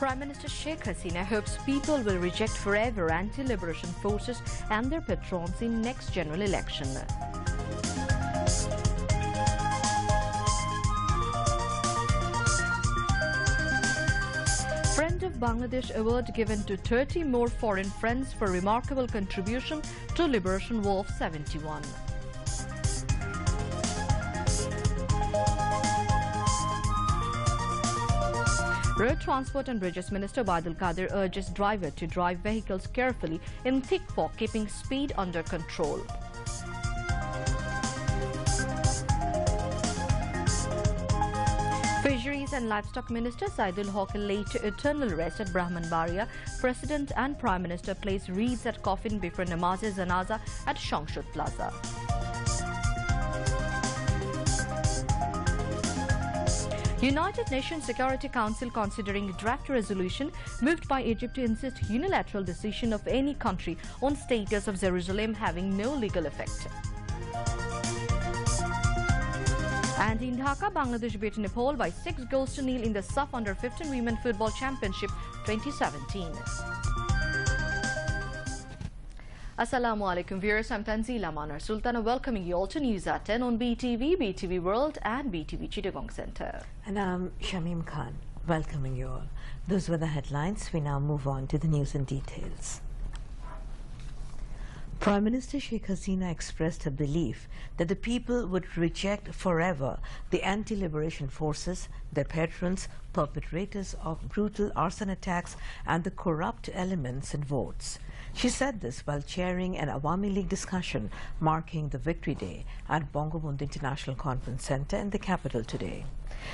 Prime Minister Sheikh Hasina hopes people will reject forever anti-liberation forces and their patrons in next general election. Friend of Bangladesh award given to 30 more foreign friends for remarkable contribution to Liberation War of 71. Road Transport and Bridges Minister Waidul Qadir urges driver to drive vehicles carefully in thick fog, keeping speed under control. Fisheries and Livestock Minister Saidul Haque laid to eternal rest at Brahmanbaria. President and Prime Minister placed wreaths at coffin before Namaz-e-Janaza at Shangshud Plaza. United Nations Security Council considering draft resolution moved by Egypt to insist unilateral decision of any country on status of Jerusalem having no legal effect. And in Dhaka, Bangladesh beat Nepal by 6 goals to nil in the SAF Under-15 Women Football Championship 2017. Assalamu alaikum viewers, I'm Tanzila Manar Sultana welcoming you all to News at 10 on BTV, BTV World and BTV Chittagong Centre. And I'm Shamim Khan, welcoming you all. Those were the headlines. We now move on to the news in details. Prime Minister Sheikh Hasina expressed her belief that the people would reject forever the anti-liberation forces, their patrons, perpetrators of brutal arson attacks and the corrupt elements in votes. She said this while chairing an Awami League discussion marking the Victory Day at Bangabandhu International Conference Centre in the capital today.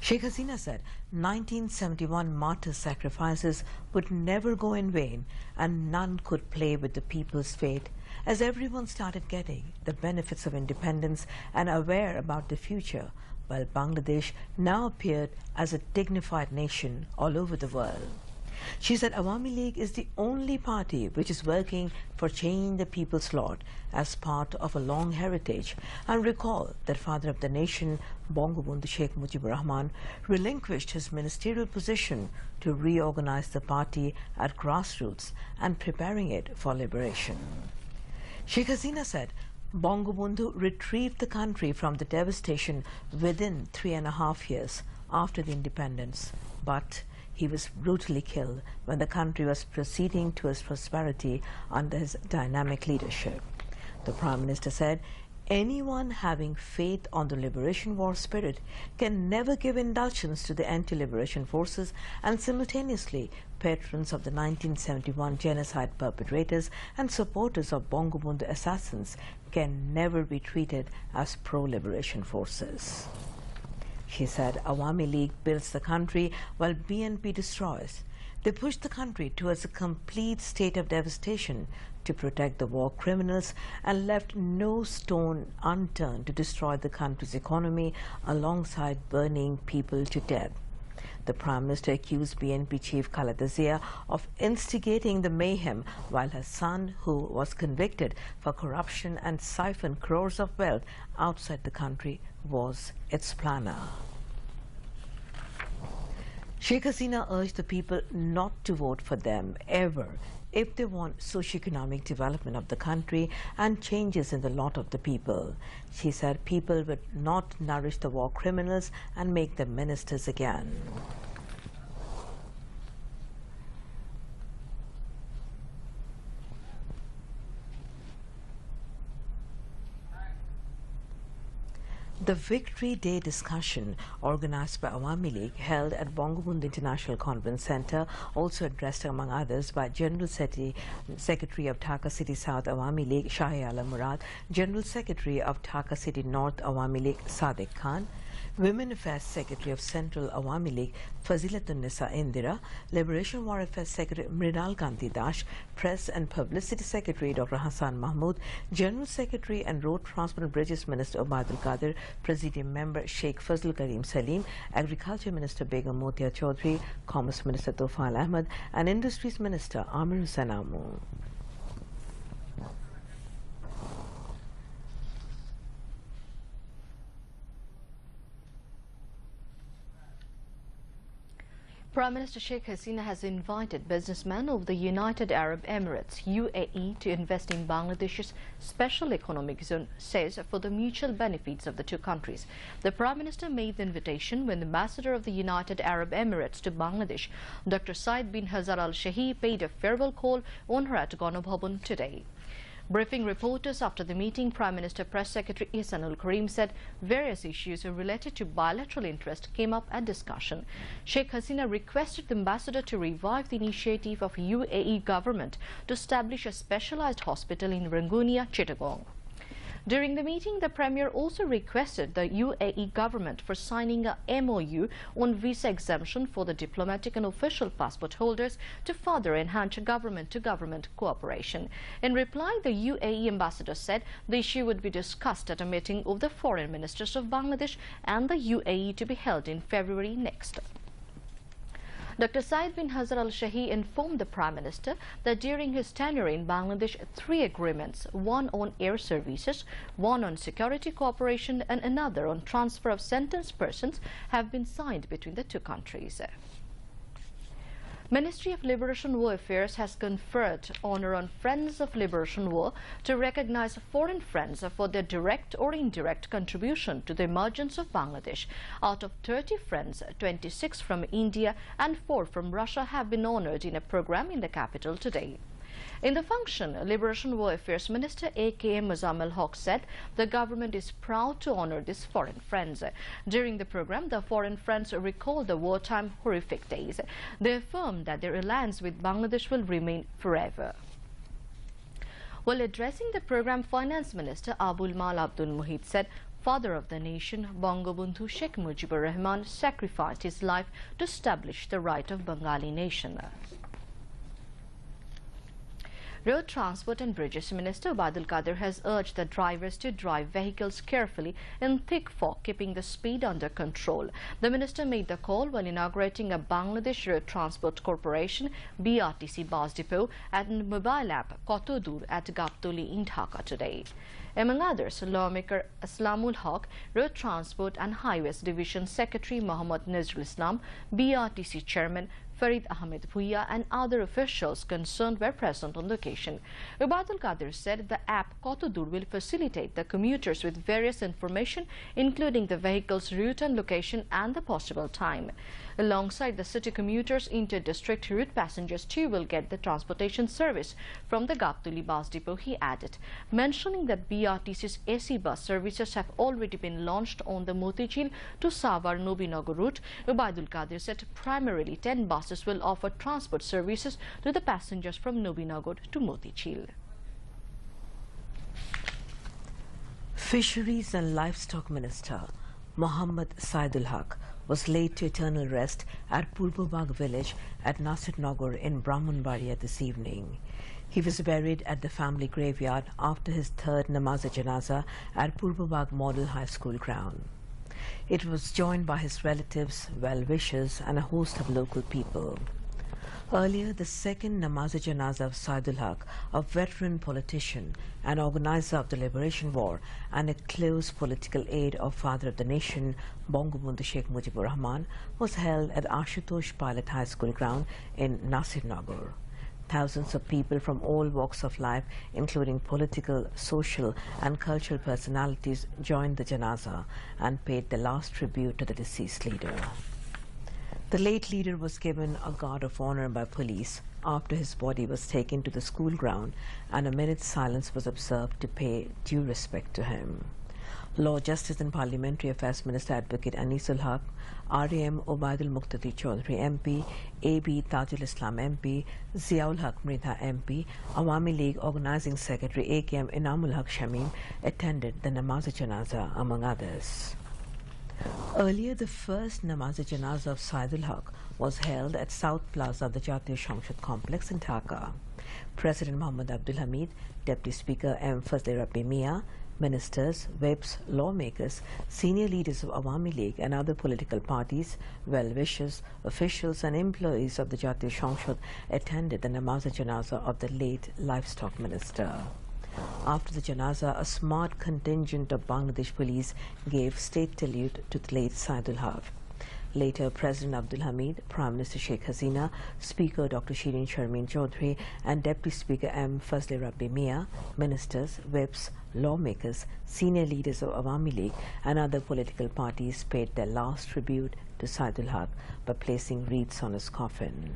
Sheikh Hasina said 1971 martyrs' sacrifices would never go in vain and none could play with the people's fate as everyone started getting the benefits of independence and aware about the future, while Bangladesh now appeared as a dignified nation all over the world. She said Awami League is the only party which is working for changing the people's lot as part of a long heritage, and recall that father of the nation, Bangabandhu Sheikh Mujibur Rahman, relinquished his ministerial position to reorganize the party at grassroots and preparing it for liberation. Sheikh Hasina said Bangabandhu retrieved the country from the devastation within 3.5 years after the independence, but he was brutally killed when the country was proceeding towards prosperity under his dynamic leadership. The Prime Minister said, anyone having faith on the liberation war spirit can never give indulgence to the anti-liberation forces, and simultaneously patrons of the 1971 genocide perpetrators and supporters of Bangabandhu assassins can never be treated as pro-liberation forces. She said Awami League builds the country while BNP destroys. They push the country towards a complete state of devastation to protect the war criminals and left no stone unturned to destroy the country's economy alongside burning people to death. The Prime Minister accused BNP chief Khaleda Zia of instigating the mayhem while her son, who was convicted for corruption and siphoned crores of wealth outside the country, was its planner. Sheikh Hasina urged the people not to vote for them ever if they want socio-economic development of the country and changes in the lot of the people. She said people would not nourish the war criminals and make them ministers again. The Victory Day discussion organized by Awami League held at Bangabandhu International Conference Centre, also addressed among others by General Secretary of Dhaka City South Awami League Shahi Alam Murad, General Secretary of Dhaka City North Awami League Sadiq Khan, Women Affairs Secretary of Central Awami League Fazilatun Nisa Indira, Liberation War Affairs Secretary Mrinal Kanti Dash, Press and Publicity Secretary Dr. Hassan Mahmood, General Secretary and Road Transport and Bridges Minister Waidul Qadir, Presidium Member Sheikh Fazlul Karim Salim, Agriculture Minister Begum Motia Chaudhry, Commerce Minister Tofail Ahmed, and Industries Minister Amir Hussain Amu. Prime Minister Sheikh Hasina has invited businessmen of the United Arab Emirates (UAE) to invest in Bangladesh's special economic zone, says, for the mutual benefits of the two countries. The Prime Minister made the invitation when the Ambassador of the United Arab Emirates to Bangladesh, Dr. Said bin Hazar Al Shahi, paid a farewell call on her at Ganabhavan today. Briefing reporters after the meeting, Prime Minister Press Secretary Ihsanul Karim said various issues related to bilateral interest came up at discussion. Sheikh Hasina requested the ambassador to revive the initiative of UAE government to establish a specialized hospital in Rangunia, Chittagong. During the meeting, the Premier also requested the UAE government for signing a MOU on visa exemption for the diplomatic and official passport holders to further enhance government-to-government cooperation. In reply, the UAE ambassador said the issue would be discussed at a meeting of the foreign ministers of Bangladesh and the UAE to be held in February next. Dr. Said bin Hazar Al Shahi informed the Prime Minister that during his tenure in Bangladesh, 3 agreements, one on air services, one on security cooperation and another on transfer of sentenced persons, have been signed between the two countries. Ministry of Liberation War Affairs has conferred honor on Friends of Liberation War to recognize foreign friends for their direct or indirect contribution to the emergence of Bangladesh. Out of 30 friends, 26 from India and 4 from Russia have been honored in a program in the capital today. In the function, Liberation War Affairs Minister A.K.M. Mozammel Haq said the government is proud to honor these foreign friends. During the program, the foreign friends recalled the wartime horrific days. They affirmed that their alliance with Bangladesh will remain forever. While addressing the program, Finance Minister Abul Mal Abdul Muhit said Father of the nation, Bangabandhu Sheikh Mujibur Rahman sacrificed his life to establish the right of Bengali nation. Road Transport and Bridges Minister Obaidul Qadir has urged the drivers to drive vehicles carefully in thick fog, keeping the speed under control. The minister made the call while inaugurating a Bangladesh Road Transport Corporation BRTC bus depot and mobile app Koto Dur at Gaptoli in Dhaka today. Among others, lawmaker Aslamul Haq, Road Transport and Highways Division Secretary Mohammad Nazrul Islam, BRTC Chairman Farid Ahmed Bhuiya and other officials concerned were present on the occasion. Obaidul Qadir said the app Koto Dur will facilitate the commuters with various information, including the vehicle's route and location and the possible time. Alongside the city commuters, inter-district route passengers too will get the transportation service from the Gaptoli bus depot, he added, mentioning that BRTC's AC bus services have already been launched on the Motijil to Savar Nobinagar route. Obaidul Qadir said primarily 10 buses will offer transport services to the passengers from Nobinagar to Motijil. Fisheries and Livestock Minister Mohammad Saidul Haq was laid to eternal rest at Purbabag village at Nasirnagar in Brahmanbaria this evening. He was buried at the family graveyard after his 3rd namaz-e-janaza at Purbabag Model High School ground. It was joined by his relatives, well-wishers and a host of local people. Earlier, the 2nd namaz-e-janaza of Saidul Haq, a veteran politician and organizer of the Liberation War and a close political aide of Father of the Nation, Bangabandhu Sheikh Mujibur Rahman, was held at Ashutosh Pilot High School ground in Nasirnagar. Thousands of people from all walks of life, including political, social and cultural personalities, joined the janaza and paid the last tribute to the deceased leader. The late leader was given a guard of honor by police after his body was taken to the school ground, and a minute's silence was observed to pay due respect to him. Law, Justice and Parliamentary Affairs Minister Advocate Anisul Haq, RAM Obaidul Muqtadi Chaudhry MP, AB Tajul Islam MP, Ziaul Haq Mridha MP, Awami League Organizing Secretary AKM Inamul Haq Shamim attended the namaz-e-janaza, among others. Earlier, the first namaz-e-janaza of Saidul Haq was held at South Plaza of the Jatiya Shamshad Complex in Dhaka. President Muhammad Abdul Hamid, Deputy Speaker M. Fazle Rabbi Mia, ministers, whips, lawmakers, senior leaders of Awami League and other political parties, well-wishers, officials and employees of the Jatiya Shamshad attended the namaz-e-janaza of the late Livestock Minister. After the janaza, a smart contingent of Bangladesh police gave state salute to the late Saidul Haq. Later, President Abdul Hamid, Prime Minister Sheikh Hasina, Speaker Dr. Shirin Sharmin Chaudhry and Deputy Speaker M. Fazle Rabbi Mia, ministers, whips, lawmakers, senior leaders of Awami League and other political parties paid their last tribute to Saidul Haq by placing wreaths on his coffin.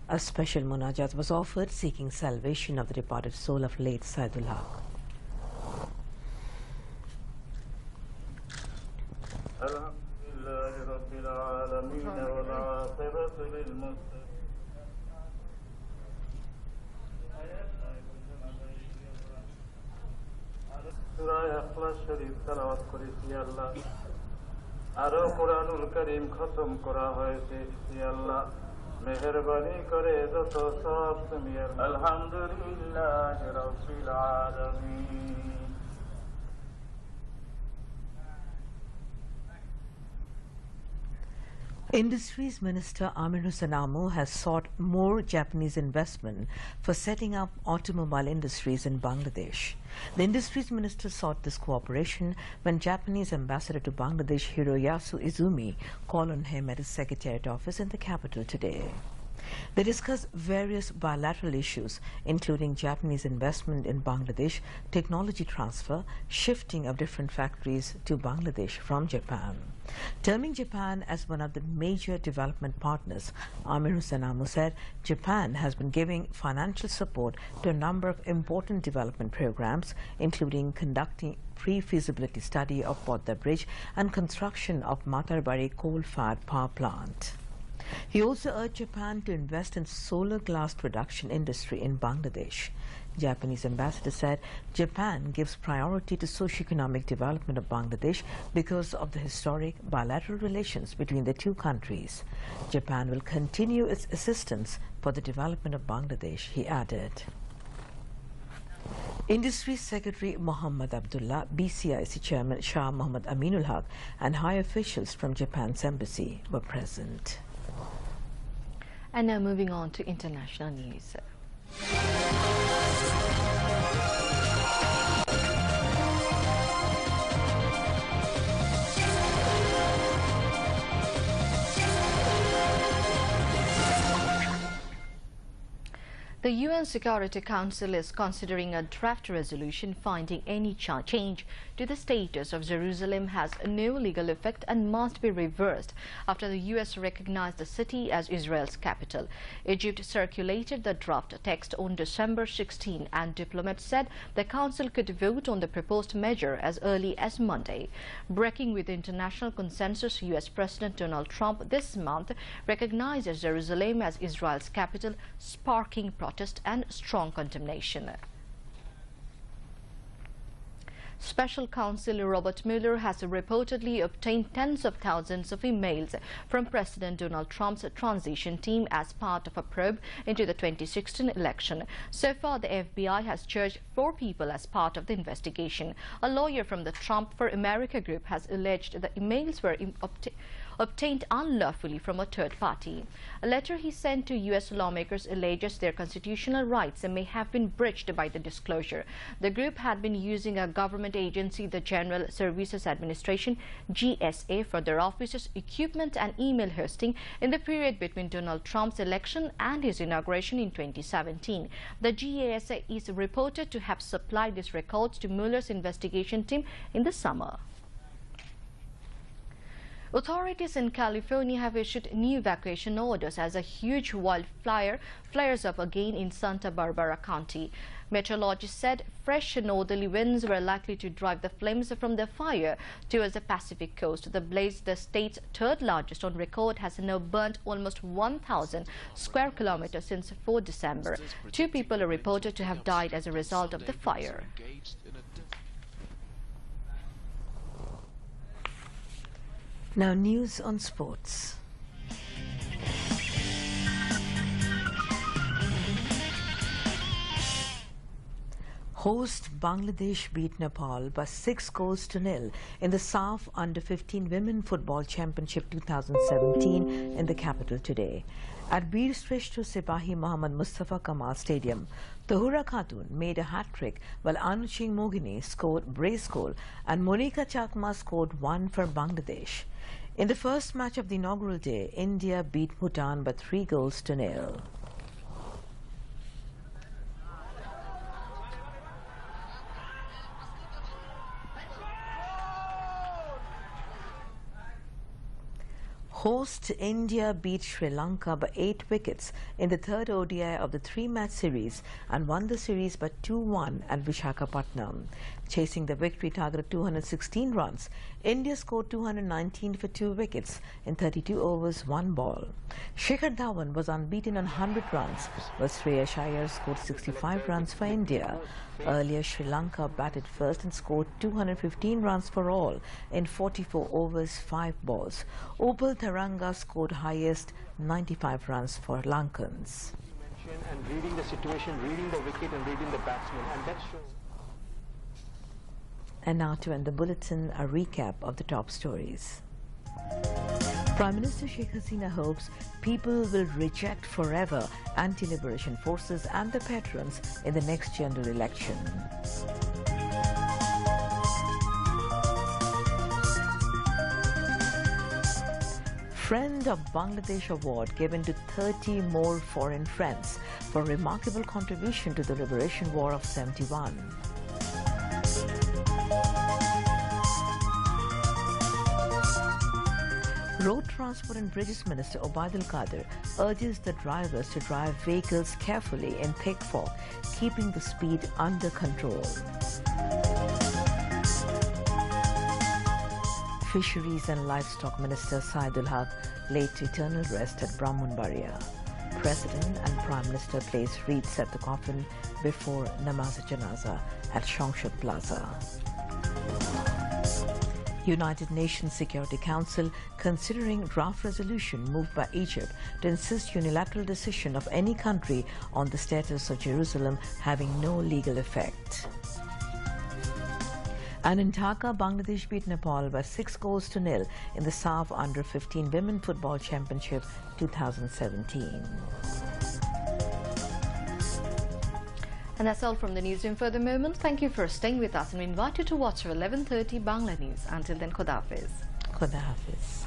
A special munajat was offered seeking salvation of the departed soul of late Saidul Haq. আরো কোরআনুল কারীম খতম করা হয়েছে আল্লাহ মেহেরবানি করে যত সব তুমি আলহামদুলিল্লাহ রাব্বিল আলামিন. Industries Minister Amir Hussain Amu has sought more Japanese investment for setting up automobile industries in Bangladesh. The Industries Minister sought this cooperation when Japanese Ambassador to Bangladesh Hiroyasu Izumi called on him at his Secretariat office in the capital today. They discussed various bilateral issues, including Japanese investment in Bangladesh, technology transfer, shifting of different factories to Bangladesh from Japan. Terming Japan as one of the major development partners, Amir Hussain Amu said Japan has been giving financial support to a number of important development programs, including conducting pre-feasibility study of Podda Bridge and construction of Matarbari coal-fired power plant. He also urged Japan to invest in solar glass production industry in Bangladesh. Japanese ambassador said Japan gives priority to socio-economic development of Bangladesh because of the historic bilateral relations between the two countries. Japan will continue its assistance for the development of Bangladesh, he added. Industry Secretary Mohammad Abdullah, BCIC Chairman Shah Mohammad Aminul Haq and high officials from Japan's embassy were present. And now moving on to international news. The UN Security Council is considering a draft resolution finding any change to the status of Jerusalem has no legal effect and must be reversed after the US recognized the city as Israel's capital. Egypt circulated the draft text on December 16 and diplomats said the Council could vote on the proposed measure as early as Monday. Breaking with international consensus, US President Donald Trump this month recognizes Jerusalem as Israel's capital, sparking protest and strong condemnation. Special Counsel Robert Mueller has reportedly obtained tens of thousands of emails from President Donald Trump's transition team as part of a probe into the 2016 election. So far, the FBI has charged 4 people as part of the investigation. A lawyer from the Trump for America group has alleged the emails were obtained unlawfully from a third party. A letter he sent to U.S. lawmakers alleges their constitutional rights may have been breached by the disclosure. The group had been using a government agency, the General Services Administration, GSA, for their offices, equipment and email hosting in the period between Donald Trump's election and his inauguration in 2017. The GSA is reported to have supplied these records to Mueller's investigation team in the summer. Authorities in California have issued new evacuation orders as a huge wildfire flares up again in Santa Barbara County. Meteorologists said fresh northerly winds were likely to drive the flames from the fire towards the Pacific coast. The blaze, the state's third largest on record, has now burnt almost 1,000 square kilometers since 4 December. 2 people are reported to have died as a result of the fire. Now news on sports. Host Bangladesh beat Nepal by 6 goals to nil in the SAF Under-15 Women Football Championship 2017 in the capital today. At Bir Shreshto Sipahi Muhammad Mustafa Kamal Stadium, Tahura Khatun made a hat-trick while Anuching Mogini scored brace goal and Monika Chakma scored one for Bangladesh. In the first match of the inaugural day, India beat Bhutan by 3 goals to nil. Host India beat Sri Lanka by 8 wickets in the third ODI of the 3-match series and won the series by 2-1 at Visakhapatnam. Chasing the victory target of 216 runs, India scored 219 for 2 wickets in 32 overs 1 ball. Shikhar Dhawan was unbeaten on 100 runs, while Shreyas Iyer scored 65 runs for India. Earlier, Sri Lanka batted first and scored 215 runs for all in 44 overs 5 balls. Upal Tharanga scored highest 95 runs for Lankans. And reading the situation, reading the wicket and reading the batsman, and that shows. And now to end the bulletin, a recap of the top stories. Prime Minister Sheikh Hasina hopes people will reject forever anti-liberation forces and their patrons in the next general election. Friend of Bangladesh Award given to 30 more foreign friends for remarkable contribution to the liberation war of 71. Road Transport and Bridges Minister Obaidul Qadir urges the drivers to drive vehicles carefully in thick fog, keeping the speed under control. Fisheries and Livestock Minister Saidul Haq laid to eternal rest at Brahmanbaria. President and Prime Minister placed wreaths at the coffin before Namaz-e-Janaza at Shongshad Plaza. United Nations Security Council considering draft resolution moved by Egypt to insist unilateral decision of any country on the status of Jerusalem having no legal effect. And in Dhaka, Bangladesh beat Nepal by 6 goals to nil in the SAF Under-15 Women Football Championship 2017. And that's all from the newsroom for the moment. Thank you for staying with us and we invite you to watch our 11:30 Bangla News. Until then, Khuda Hafiz. Khuda Hafiz.